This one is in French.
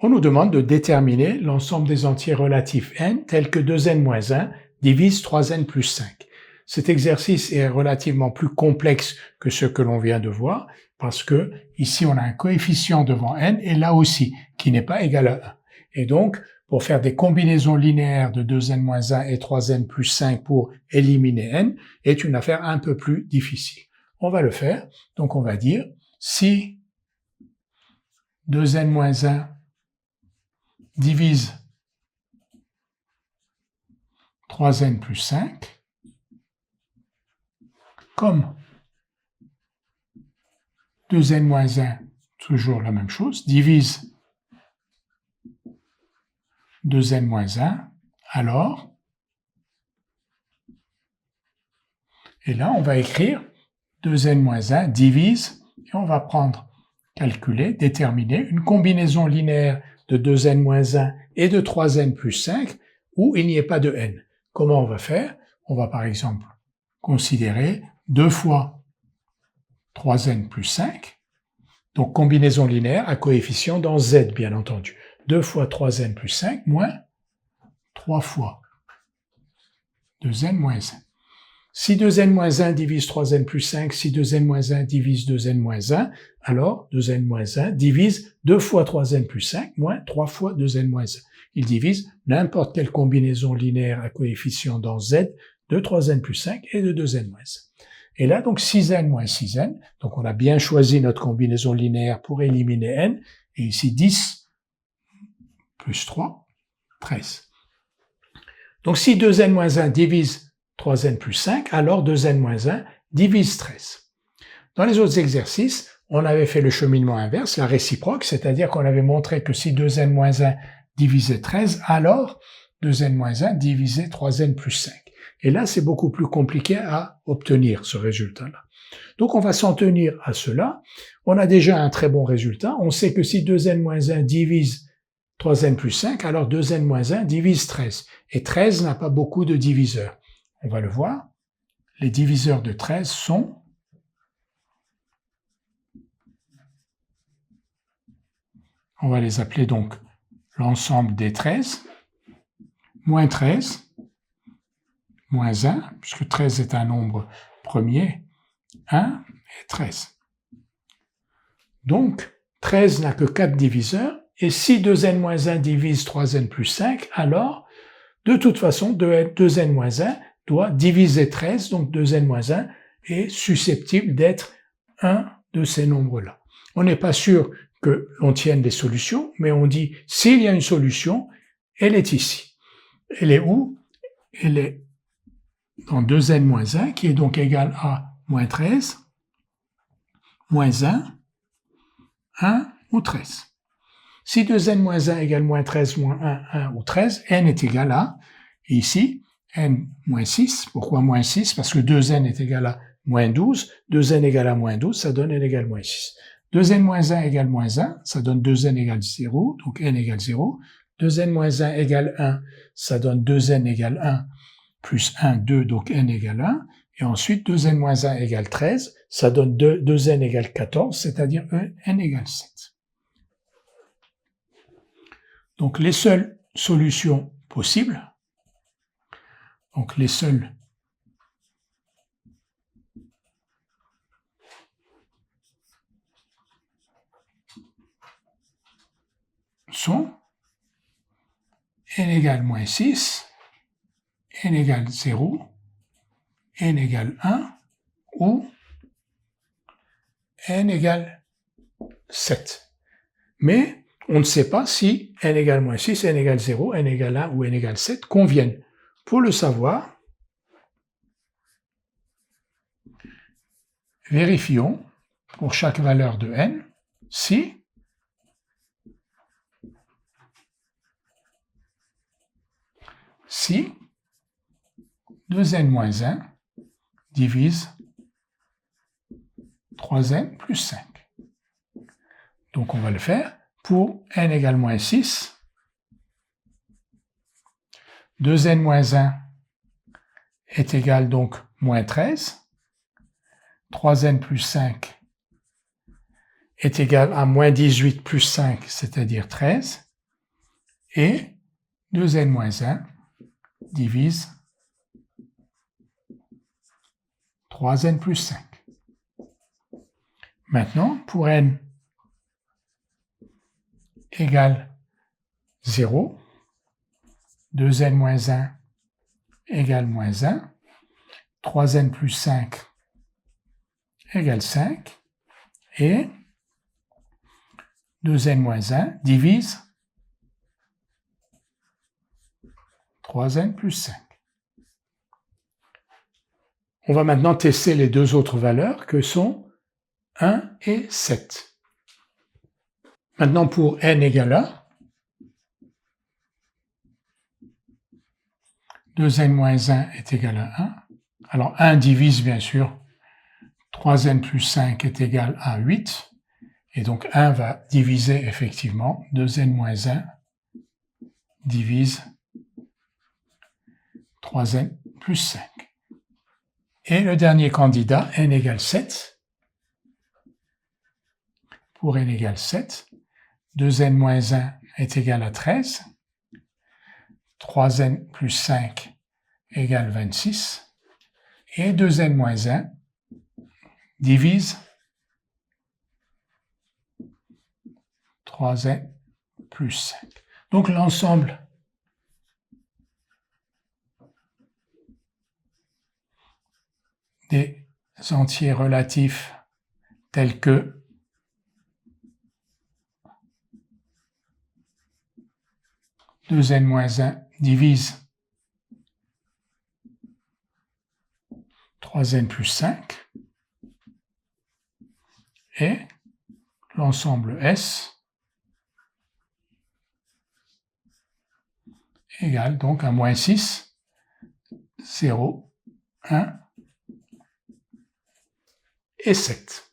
on nous demande de déterminer l'ensemble des entiers relatifs n tels que 2n-1 divise 3n plus 5. Cet exercice est relativement plus complexe que ce que l'on vient de voir, parce que ici on a un coefficient devant n, et là aussi, qui n'est pas égal à 1. Et donc, pour faire des combinaisons linéaires de 2n-1 et 3n plus 5 pour éliminer n, est une affaire un peu plus difficile. On va le faire, donc on va dire, si 2n-1 divise 3n plus 5, comme 2n-1, toujours la même chose, divise 2n-1, alors, et là on va écrire 2n-1 divise, et on va prendre, calculer, déterminer une combinaison linéaire de 2n-1 et de 3n plus 5 où il n'y ait pas de n. Comment on va faire? On va par exemple considérer 2 fois 3n plus 5, donc combinaison linéaire à coefficient dans z bien entendu. 2 fois 3n plus 5 moins 3 fois 2n-1. Si 2n-1 divise 3n plus 5, si 2n-1 divise 2n-1, alors 2n-1 divise 2 fois 3n plus 5 moins 3 fois 2n-1. Il divise n'importe quelle combinaison linéaire à coefficient dans z de 3n plus 5 et de 2n-1. Et là, donc 6n moins 6n, donc on a bien choisi notre combinaison linéaire pour éliminer n, et ici 10 plus 3, 13. Donc si 2n-1 divise 3n plus 5, alors 2n-1 divise 13. Dans les autres exercices, on avait fait le cheminement inverse, la réciproque, c'est-à-dire qu'on avait montré que si 2n-1 divisait 13, alors 2n-1 divisait 3n plus 5. Et là, c'est beaucoup plus compliqué à obtenir ce résultat-là. Donc on va s'en tenir à cela. On a déjà un très bon résultat. On sait que si 2n-1 divise 3n plus 5, alors 2n-1 divise 13. Et 13 n'a pas beaucoup de diviseurs. On va le voir. Les diviseurs de 13 sont on va les appeler donc l'ensemble des 13, moins 13, moins 1, puisque 13 est un nombre premier, 1 et 13. Donc, 13 n'a que 4 diviseurs, et si 2n-1 divise 3n plus 5, alors, de toute façon, 2n-1 doit diviser 13, donc 2n-1 est susceptible d'être un de ces nombres-là. On n'est pas sûr que l'on tienne les solutions, mais on dit, s'il y a une solution, elle est ici. Elle est où? Elle est dans 2n-1, qui est donc égal à moins 13, moins 1, 1 ou 13. Si 2n-1 égale moins 13, moins 1, 1 ou 13, n est égal à, et ici, n moins 6. Pourquoi moins 6? Parce que 2n est égal à moins 12. 2n égale à moins 12, ça donne n égale moins 6. 2n moins 1 égale moins 1, ça donne 2n égale 0, donc n égale 0. 2n moins 1 égale 1, ça donne 2n égale 1, plus 1, 2, donc n égale 1. Et ensuite, 2n moins 1 égale 13, ça donne 2n égale 14, c'est-à-dire n égale 7. Donc les seules solutions possibles, donc les seules sont n égale moins 6, n égale 0, n égale 1 ou n égale 7. Mais on ne sait pas si n égale moins 6, n égale 0, n égale 1 ou n égale 7 conviennent. Pour le savoir, vérifions pour chaque valeur de n si si 2n moins 1 divise 3n plus 5. Donc on va le faire. Pour n égale moins 6, 2n moins 1 est égal donc moins 13, 3n plus 5 est égal à moins 18 plus 5, c'est-à-dire 13, et 2n moins 1 divise 3n plus 5. Maintenant, pour n égale 0, 2n moins 1 égale moins 1, 3n plus 5 égale 5, et 2n moins 1 divise 3n plus 5. On va maintenant tester les deux autres valeurs que sont 1 et 7. Maintenant pour n égale 1, 2n moins 1 est égal à 1. Alors 1 divise bien sûr 3n plus 5 est égal à 8. Et donc 1 va diviser effectivement 2n moins 1 divise 3n plus 5. Et le dernier candidat, n égale 7. Pour n égale 7, 2n moins 1 est égal à 13. 3n plus 5 égale 26. Et 2n moins 1 divise 3n plus 5. Donc l'ensemble des entiers relatifs tels que 2n moins 1 divise 3n plus 5 et l'ensemble S égale donc à moins 6, 0, 1 et 7.